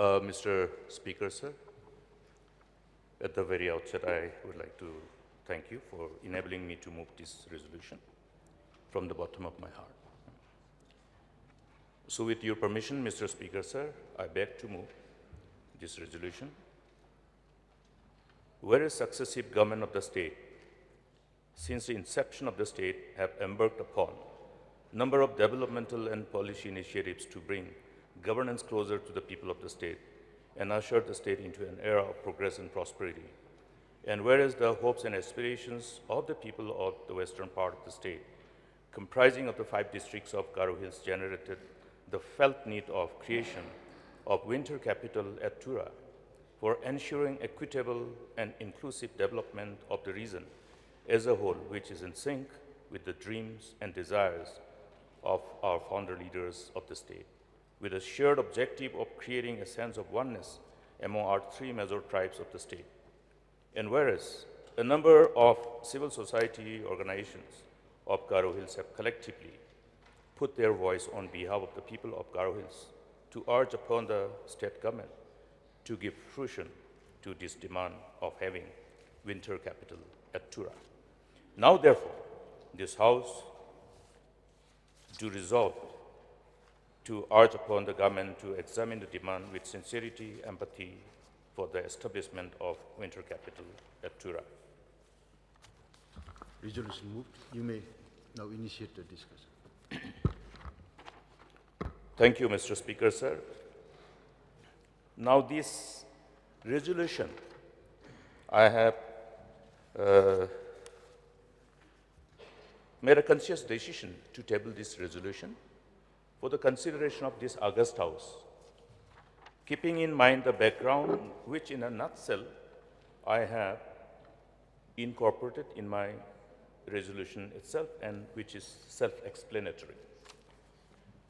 Mr. Speaker, sir, at the very outset, I would like to thank you for enabling me to move this resolution from the bottom of my heart. So with your permission, Mr. Speaker, sir, I beg to move this resolution. Whereas successive government of the state, since the inception of the state, have embarked upon a number of developmental and policy initiatives to bring governance closer to the people of the state and usher the state into an era of progress and prosperity. And whereas the hopes and aspirations of the people of the western part of the state, comprising of the 5 districts of Garo Hills, generated the felt need of creation of winter capital at Tura for ensuring equitable and inclusive development of the region as a whole, which is in sync with the dreams and desires of our founder leaders of the state, with a shared objective of creating a sense of oneness among our 3 major tribes of the state. And whereas a number of civil society organizations of Garo Hills have collectively put their voice on behalf of the people of Garo Hills to urge upon the state government to give fruition to this demand of having winter capital at Tura. Now, therefore, this House do resolve to urge upon the government to examine the demand with sincerity, empathy for the establishment of winter capital at Tura. Resolution moved. You may now initiate the discussion. Thank you, Mr. Speaker, sir. Now, this resolution, I have made a conscious decision to table this resolution for the consideration of this august House, keeping in mind the background which in a nutshell I have incorporated in my resolution itself and which is self-explanatory.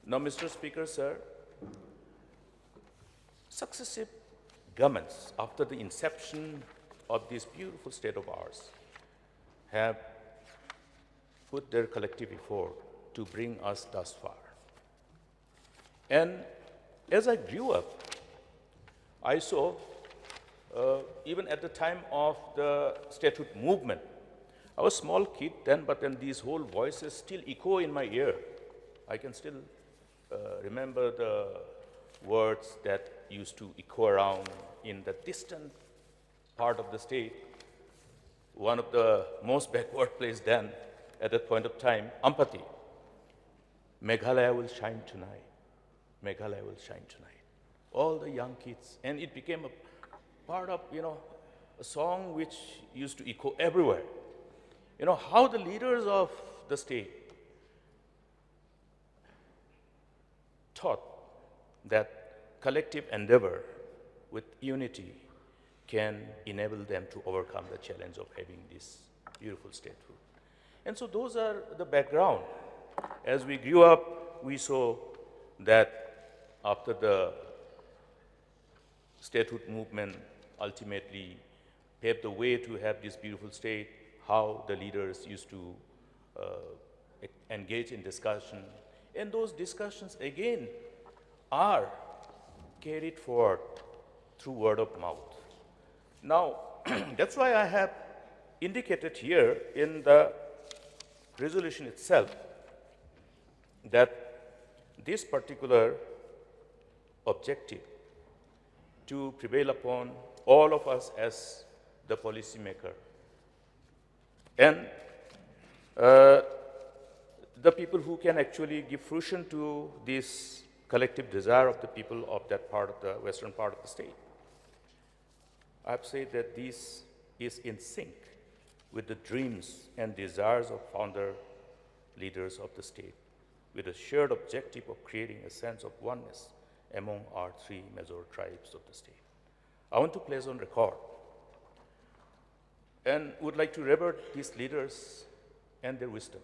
Now, Mr. Speaker, sir, successive governments after the inception of this beautiful state of ours have put their collective effort to bring us thus far. And as I grew up, I saw, even at the time of the statehood movement, I was a small kid then, but then these whole voices still echo in my ear. I can still remember the words that used to echo around in the distant part of the state, one of the most backward places then, at that point of time, empathy. Meghalaya will shine tonight. Meghalaya will shine tonight. All the young kids, and it became a part of, a song which used to echo everywhere. How the leaders of the state thought that collective endeavor with unity can enable them to overcome the challenge of having this beautiful statehood. And so those are the background. As we grew up, we saw that after the statehood movement ultimately paved the way to have this beautiful state, how the leaders used to engage in discussion. And those discussions, again, are carried forward through word of mouth. Now, that's why I have indicated here in the resolution itself that this particular objective to prevail upon all of us as the policymaker and the people who can actually give fruition to this collective desire of the people of that part of the western part of the state. I have said that this is in sync with the dreams and desires of founder leaders of the state, with a shared objective of creating a sense of oneness among our 3 major tribes of the state. I want to place on record and would like to revert these leaders and their wisdom,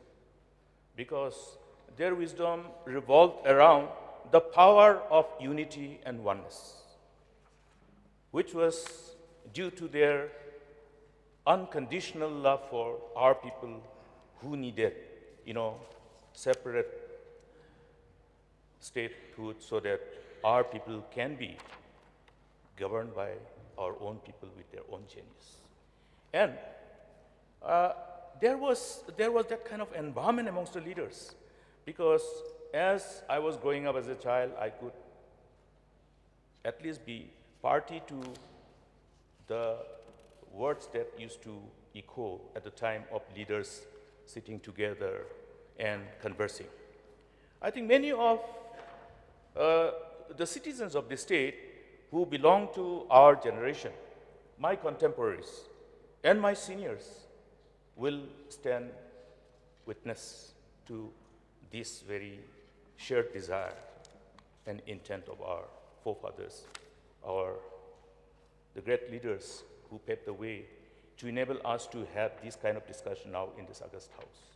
because their wisdom revolved around the power of unity and oneness, which was due to their unconditional love for our people who needed, separate statehood so that our people can be governed by our own people with their own genius. And uh, there was that kind of environment amongst the leaders, because as I was growing up as a child, I could at least be party to the words that used to echo at the time of leaders sitting together and conversing. I think many of the citizens of the state who belong to our generation, my contemporaries and my seniors, will stand witness to this very shared desire and intent of our forefathers, the great leaders who paved the way to enable us to have this kind of discussion now in this August House.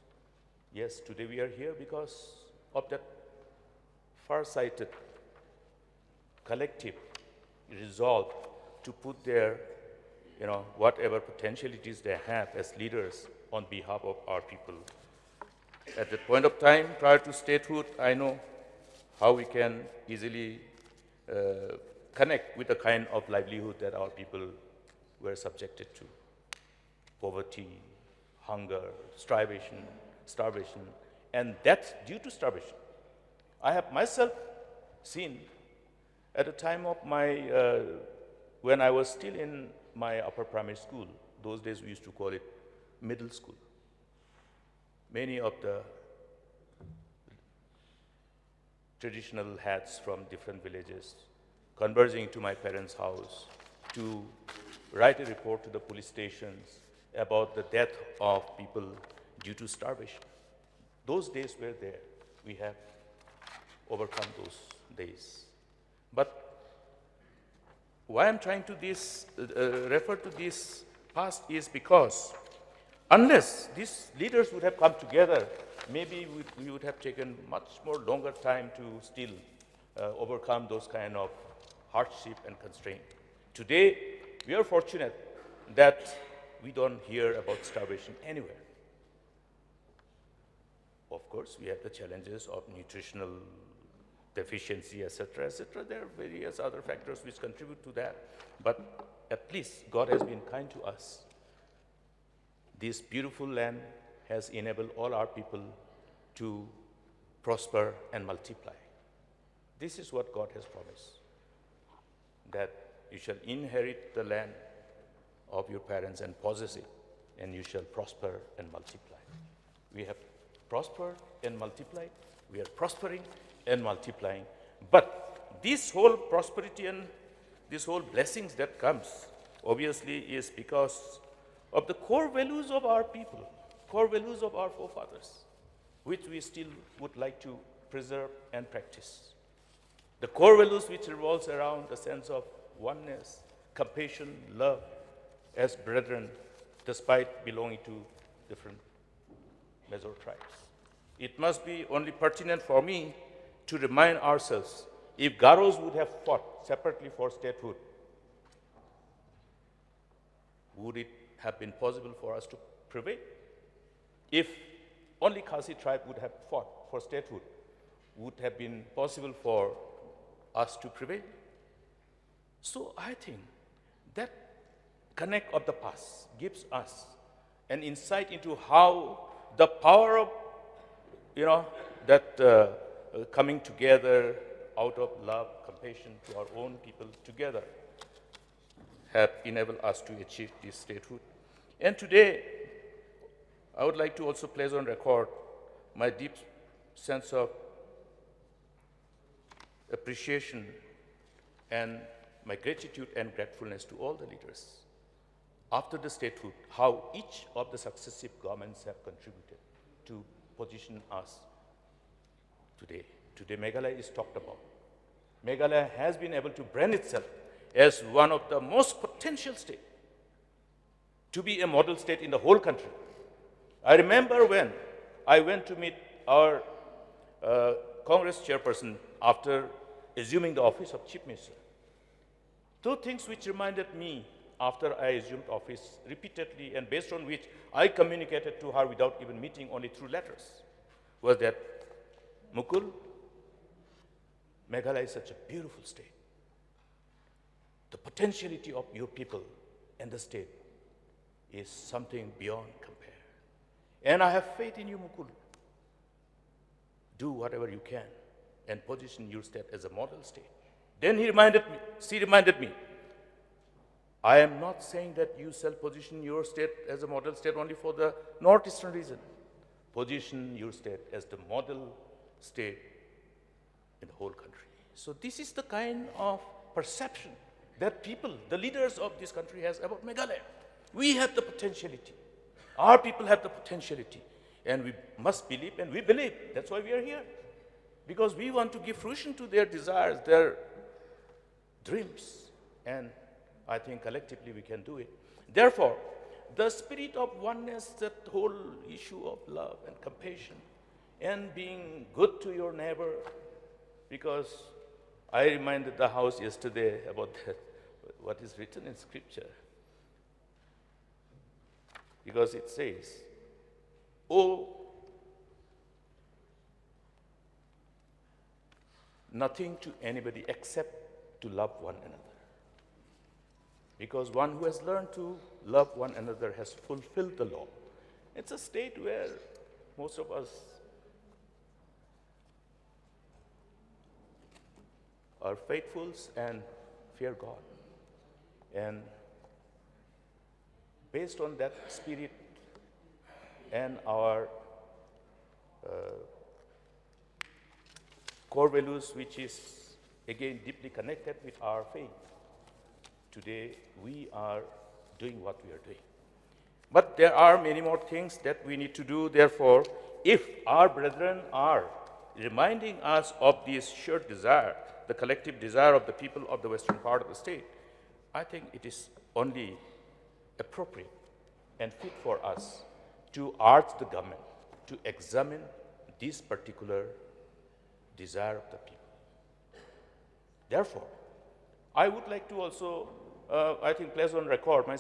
Yes, today we are here because of that far-sighted, collective resolve to put their, whatever potentialities they have as leaders on behalf of our people. At that point of time, prior to statehood, I know how we can easily connect with the kind of livelihood that our people were subjected to. Poverty, hunger, starvation, and death due to starvation. I have myself seen at the time of my, when I was still in my upper primary school, those days we used to call it middle school. Many of the traditional hats from different villages converging to my parents' house to write a report to the police stations about the death of people due to starvation. Those days were there. We have overcome those days. But why I'm trying to refer to this past is because unless these leaders would have come together, maybe we would have taken much more longer time to still overcome those kind of hardship and constraint. Today, we are fortunate that we don't hear about starvation anywhere. Of course, we have the challenges of nutritional deficiency, etc., etc. There are various other factors which contribute to that. But at least God has been kind to us. This beautiful land has enabled all our people to prosper and multiply. This is what God has promised, that you shall inherit the land of your parents and possess it, and you shall prosper and multiply. We have prospered and multiplied. We are prospering and multiplying. But this whole prosperity and this whole blessings that comes, obviously, is because of the core values of our people, core values of our forefathers, which we still would like to preserve and practice. The core values which revolves around the sense of oneness, compassion, love, as brethren, despite belonging to different major tribes. It must be only pertinent for me to remind ourselves, if Garos would have fought separately for statehood, would it have been possible for us to prevail? If only Khasi tribe would have fought for statehood, would have been possible for us to prevail? So I think that connect of the past gives us an insight into how the power of, that coming together out of love, compassion to our own people together have enabled us to achieve this statehood. And today, I would like to also place on record my deep sense of appreciation and my gratitude and gratefulness to all the leaders after the statehood, how each of the successive governments have contributed to position us today. Today, Meghalaya is talked about. Meghalaya has been able to brand itself as one of the most potential states to be a model state in the whole country. I remember when I went to meet our Congress chairperson after assuming the office of Chief Minister. Two things which reminded me after I assumed office repeatedly and based on which I communicated to her without even meeting, only through letters, was that, Mukul, Meghalaya is such a beautiful state. the potentiality of your people and the state is something beyond compare. And I have faith in you, Mukul. Do whatever you can and position your state as a model state. Then she reminded me, I am not saying that you shall position your state as a model state only for the northeastern region. Position your state as the model state in the whole country. So this is the kind of perception that people, the leaders of this country has about Meghalaya. We have the potentiality. Our people have the potentiality. And we must believe, and we believe. That's why we are here. Because we want to give fruition to their desires, their dreams. And I think collectively we can do it. Therefore, the spirit of oneness, that whole issue of love and compassion and being good to your neighbor, because I reminded the house yesterday about that, what is written in scripture. Because it says, "Oh, nothing to anybody except to love one another." Because one who has learned to love one another has fulfilled the law. It's a state where most of us are faithful and fear God. And based on that spirit and our core values, which is again deeply connected with our faith, today we are doing what we are doing. But there are many more things that we need to do. Therefore, if our brethren are reminding us of this shared desire, the collective desire of the people of the western part of the state, I think it is only appropriate and fit for us to urge the government to examine this particular desire of the people. Therefore, I would like to also, I think, place on record my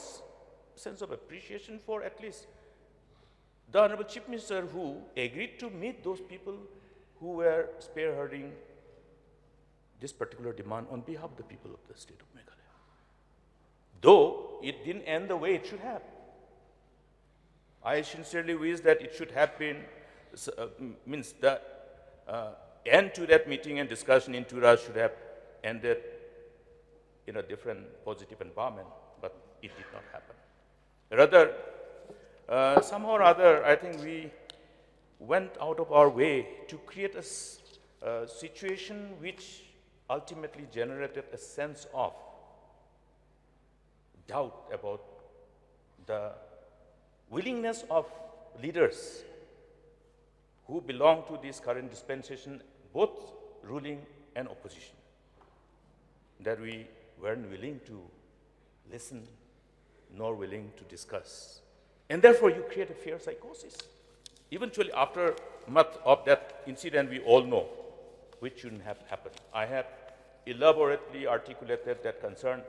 sense of appreciation for at least the Honorable Chief Minister, who agreed to meet those people who were spearheading this particular demand on behalf of the people of the state of Meghalaya. Though it didn't end the way it should have. I sincerely wish that it should have been, means the end to that meeting and discussion in Tura should have ended in a different positive environment, but it did not happen. Rather, somehow or other, I think we went out of our way to create a situation which ultimately generated a sense of doubt about the willingness of leaders who belong to this current dispensation, both ruling and opposition, that we weren't willing to listen nor willing to discuss. And therefore, you create a fear psychosis. Eventually, aftermath of that incident, we all know which shouldn't have happened. I have elaborately articulated that concern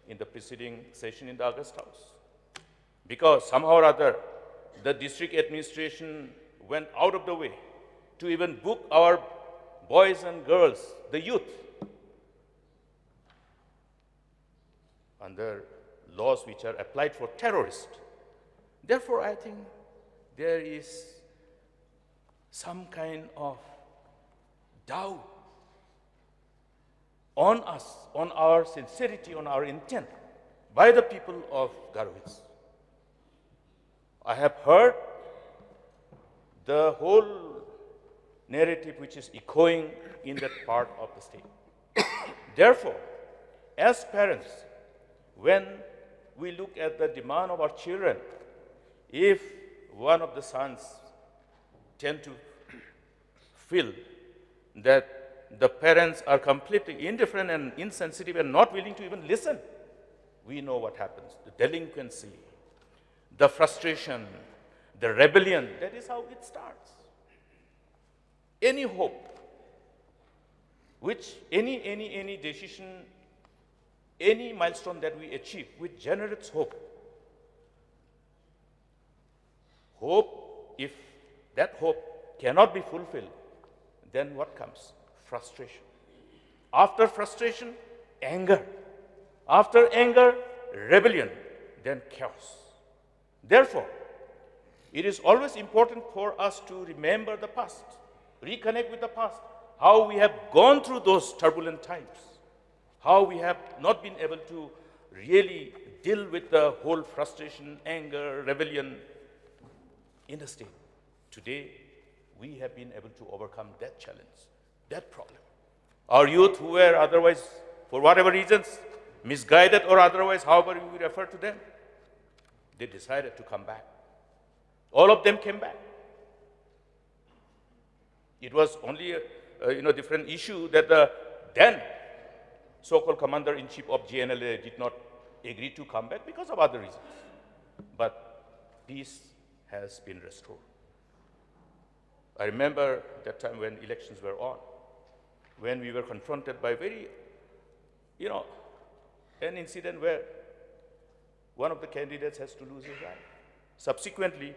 in the preceding session in the August House. Because somehow or other, the district administration went out of the way to even book our boys and girls, the youth, under laws which are applied for terrorists. Therefore, I think there is some kind of doubt on us, on our sincerity, on our intent by the people of Garhwits. I have heard the whole narrative which is echoing in that part of the state. Therefore, as parents, when we look at the demand of our children, if one of the sons tend to feel that the parents are completely indifferent and insensitive and not willing to even listen, we know what happens. The delinquency, the frustration, the rebellion, that is how it starts. Any hope, which any decision, any milestone that we achieve, which generates hope. Hope, if that hope cannot be fulfilled, then what comes? Frustration. After frustration, anger. After anger, rebellion, then chaos. Therefore, it is always important for us to remember the past, reconnect with the past, how we have gone through those turbulent times, how we have not been able to really deal with the whole frustration, anger, rebellion in the state. Today, we have been able to overcome that challenge, that problem. Our youth who were otherwise, for whatever reasons, misguided or otherwise, however we refer to them, they decided to come back. All of them came back. It was only a different issue that the then so-called commander-in-chief of GNLA did not agree to come back because of other reasons. But peace has been restored. I remember that time when elections were on, when we were confronted by an incident where one of the candidates has to lose his life. Subsequently,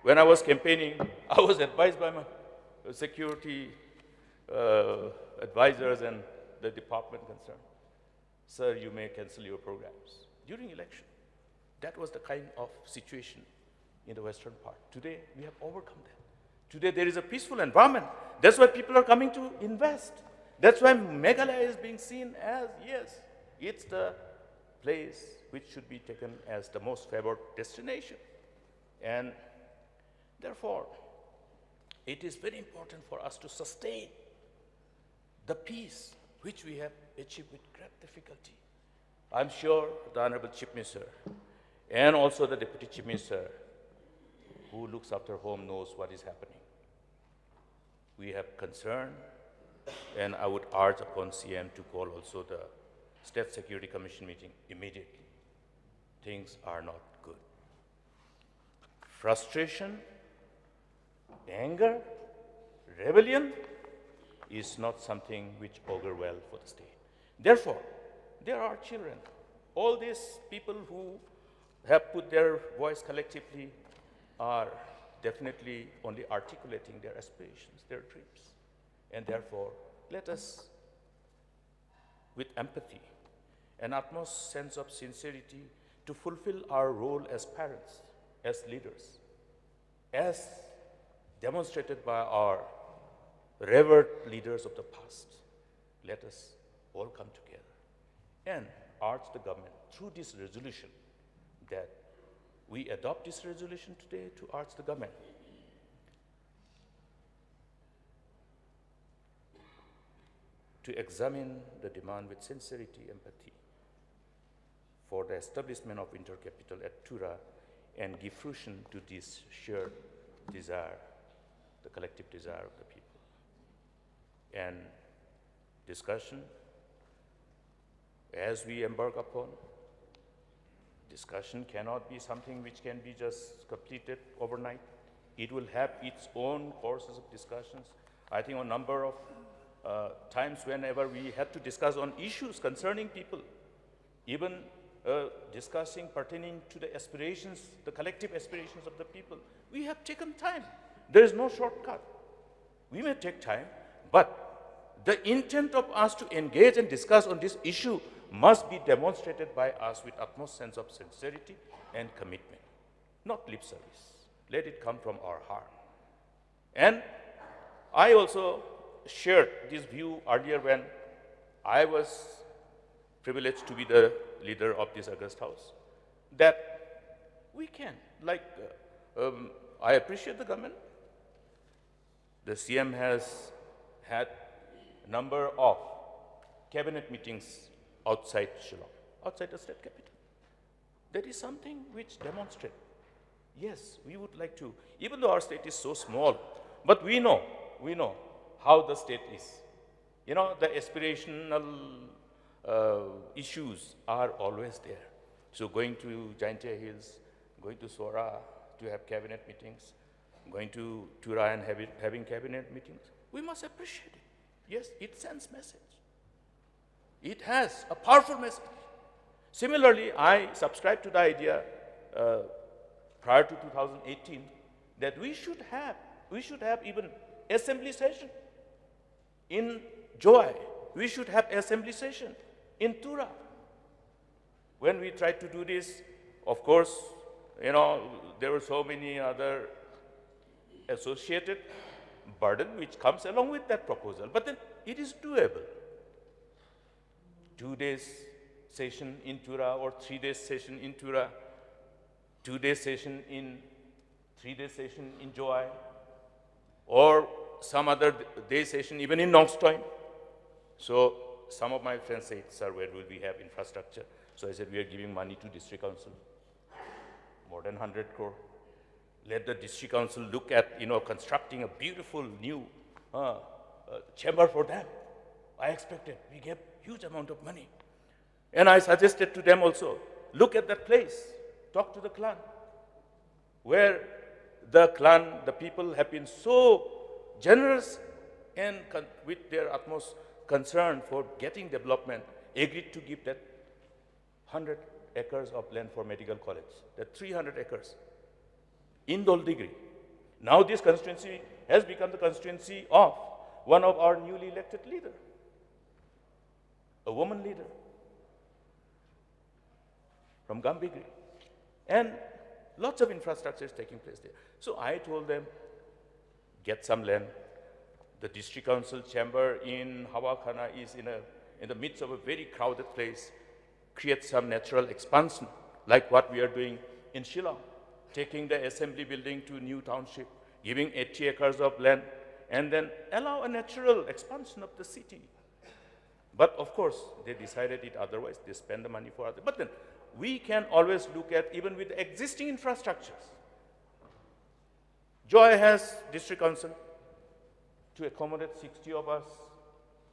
when I was campaigning, I was advised by my security advisors and the department concerned, sir, you may cancel your programs during election. That was the kind of situation in the western part. Today, we have overcome that. Today, there is a peaceful environment. That's why people are coming to invest. That's why Meghalaya is being seen as, yes, it's the place which should be taken as the most favored destination. And therefore, it is very important for us to sustain the peace which we have achieved with great difficulty. I'm sure the Honorable Chief Minister and also the Deputy Chief Minister who looks after home knows what is happening. We have concern, and I would urge upon CM to call also the State Security Commission meeting immediately. Things are not good. Frustration, anger, rebellion is not something which augur well for the state. Therefore, there are children, all these people who have put their voice collectively are definitely only articulating their aspirations, their dreams. And therefore, let us, with empathy and utmost sense of sincerity, to fulfill our role as parents, as leaders, as demonstrated by our revered leaders of the past. Let us all come together and urge the government through this resolution that we adopt this resolution today to urge the government to examine the demand with sincerity, empathy for the establishment of intercapital at Tura and give fruition to this shared desire, the collective desire of the people. And discussion, as we embark upon, discussion cannot be something which can be just completed overnight. It will have its own courses of discussions. I think a number of times whenever we had to discuss on issues concerning people, even discussing pertaining to the aspirations, the collective aspirations of the people, we have taken time. There is no shortcut. We may take time, but the intent of us to engage and discuss on this issue must be demonstrated by us with utmost sense of sincerity and commitment, not lip service. Let it come from our heart. And I also shared this view earlier when I was privileged to be the leader of this August House, that we can, I appreciate the government. The CM has had a number of cabinet meetings outside Shillong, outside the state capital. That is something which demonstrates, yes, we would like to, even though our state is so small, but we know how the state is. You know, the aspirational issues are always there. So going to Jaintia Hills, going to Sora to have cabinet meetings, going to Tura and having cabinet meetings, we must appreciate it. Yes, it sends message. It has a powerful message. Similarly, I subscribe to the idea prior to 2018 that we should have even assembly session in Joy. We should have assembly session in Tura. When we tried to do this, of course, there were so many other associated burden which comes along with that proposal. But then it is doable. 2 days session in Tura or 3 days session in Tura, 2 days session in 3 days session in Joy, or some other day session even in Nongstoin. So some of my friends said, sir, where will we have infrastructure? So I said, we are giving money to district council, more than 100 crore. Let the district council look at, constructing a beautiful new chamber for them. I expected, we gave huge amount of money. And I suggested to them also, look at that place, talk to the clan, where the clan, the people have been so generous and with their utmost concern for getting development, agreed to give that 100 acres of land for medical college, that 300 acres in Doldigri. Now this constituency has become the constituency of one of our newly elected leader, a woman leader from Gambigri. And lots of infrastructure is taking place there. So I told them, get some land. The district council chamber in Hawakhana is in the midst of a very crowded place. Create some natural expansion, like what we are doing in Shillong, taking the assembly building to new township, giving 80 acres of land, and then allow a natural expansion of the city. But of course, they decided it otherwise. They spend the money for other. But then we can always look at, even with existing infrastructures. Joy has district council to accommodate 60 of us.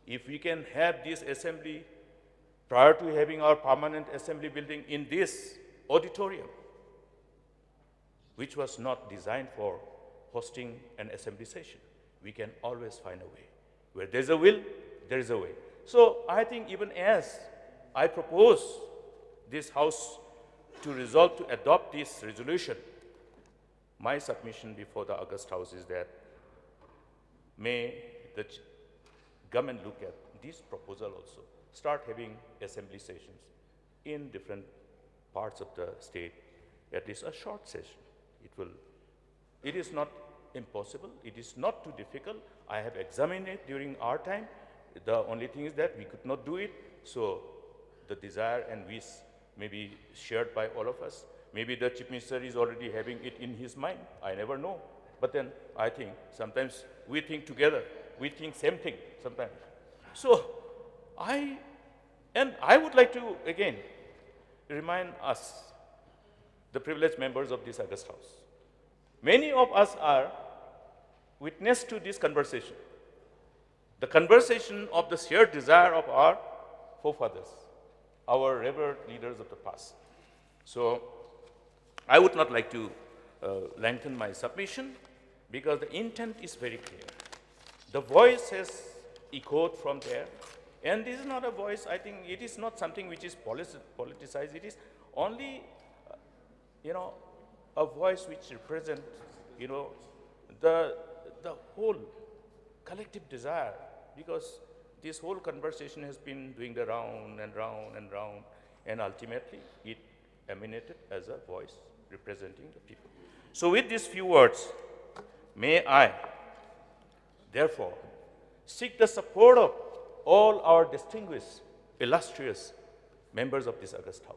If we can have this assembly prior to having our permanent assembly building in this auditorium, which was not designed for hosting an assembly session, we can always find a way. Where there's a will, there is a way. So I think even as I propose this House to resolve to adopt this resolution, my submission before the August House is that may the government look at this proposal also, start having assembly sessions in different parts of the state, at least a short session. It is not impossible, it is not too difficult. I have examined it during our time. The only thing is that we could not do it, so the desire and wish may be shared by all of us. Maybe the Chief Minister is already having it in his mind, I never know. But then I think sometimes we think together, we think same thing sometimes. So I would like to again remind us, the privileged members of this August House. Many of us are witness to this conversation. The conversation of the shared desire of our forefathers, our revered leaders of the past. So I would not like to lengthen my submission because the intent is very clear. The voice has echoed from there, and this is not a voice, I think it is not something which is politicized. It is only, a voice which represents, the whole collective desire, because this whole conversation has been doing the round and round and round, and ultimately it emanated as a voice representing the people. So with these few words, may I, therefore, seek the support of all our distinguished, illustrious members of this August House.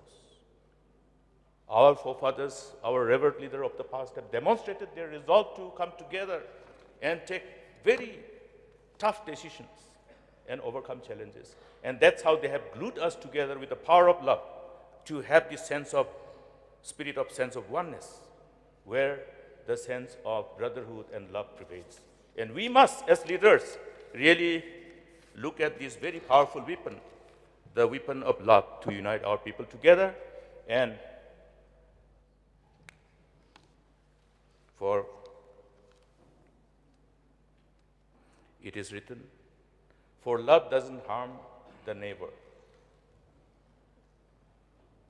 Our forefathers, our revered leader of the past have demonstrated their resolve to come together and take very tough decisions and overcome challenges. And that's how they have glued us together with the power of love to have this sense of spirit of sense of oneness, where the sense of brotherhood and love prevails. And we must, as leaders, really look at this very powerful weapon, the weapon of love, to unite our people together. And for it is written, for love doesn't harm the neighbor.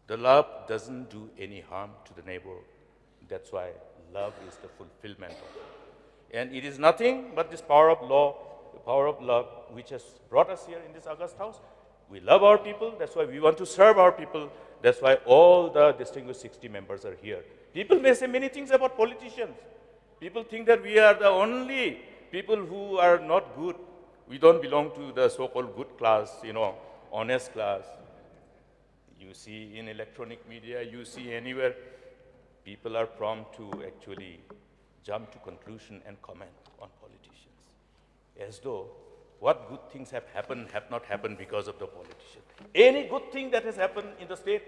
The love doesn't do any harm to the neighbor. That's why love is the fulfillment of it. And it is nothing but this power of law, the power of love, which has brought us here in this August House. We love our people. That's why we want to serve our people. That's why all the distinguished 60 members are here. People may say many things about politicians. People think that we are the only people who are not good. We don't belong to the so-called good class, honest class. You see in electronic media, you see anywhere, people are prompt to actually jump to conclusion and comment on politicians, as though what good things have happened have not happened because of the politician. Any good thing that has happened in the state,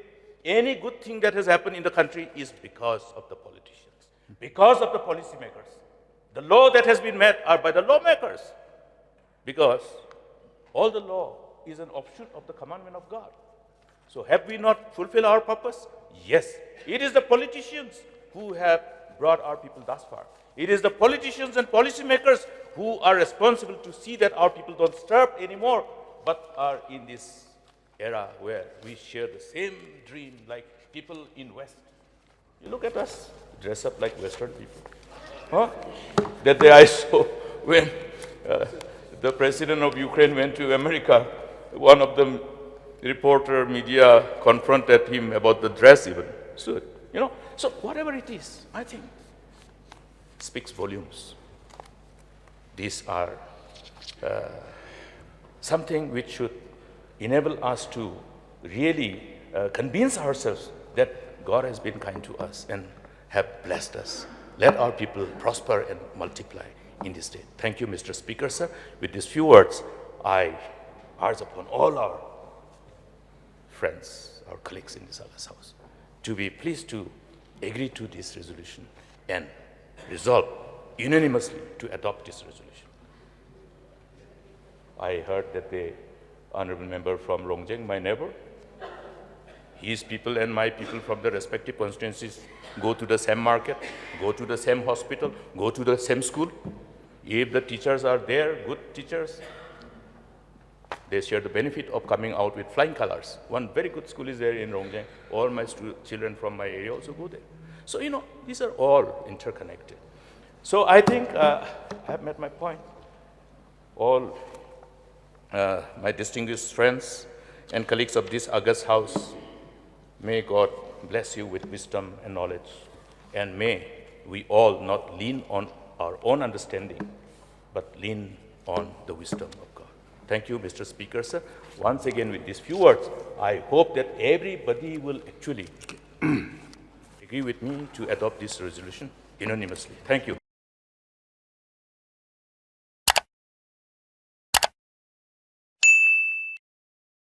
any good thing that has happened in the country is because of the politicians, because of the policymakers. The law that has been made are by the lawmakers, because all the law is an offshoot of the commandment of God. So have we not fulfilled our purpose? Yes. It is the politicians who have brought our people thus far. It is the politicians and policymakers who are responsible to see that our people don't starve anymore, but are in this era where we share the same dream like people in West. You look at us, dress up like Western people. Huh? That day I saw when the president of Ukraine went to America, one of the reporter media confronted him about the dress even. So, so whatever it is, I think, speaks volumes. These are something which should enable us to really convince ourselves that God has been kind to us and have blessed us. Let our people prosper and multiply in this state. Thank you, Mr. Speaker, sir. With these few words, I urge upon all our friends, our colleagues in this August House, to be pleased to agree to this resolution and resolve unanimously to adopt this resolution. I heard that the honorable member from Rongjeng, my neighbor, his people and my people from the respective constituencies go to the same market, go to the same hospital, go to the same school. If the teachers are there, good teachers, they share the benefit of coming out with flying colors. One very good school is there in Rongjeng. All my children from my area also go there. So, these are all interconnected. So I think I have made my point. All my distinguished friends and colleagues of this August House, may God bless you with wisdom and knowledge, and may we all not lean on our own understanding, but lean on the wisdom of God. Thank you, Mr. Speaker, sir. Once again, with these few words, I hope that everybody will actually agree with me to adopt this resolution unanimously. Thank you.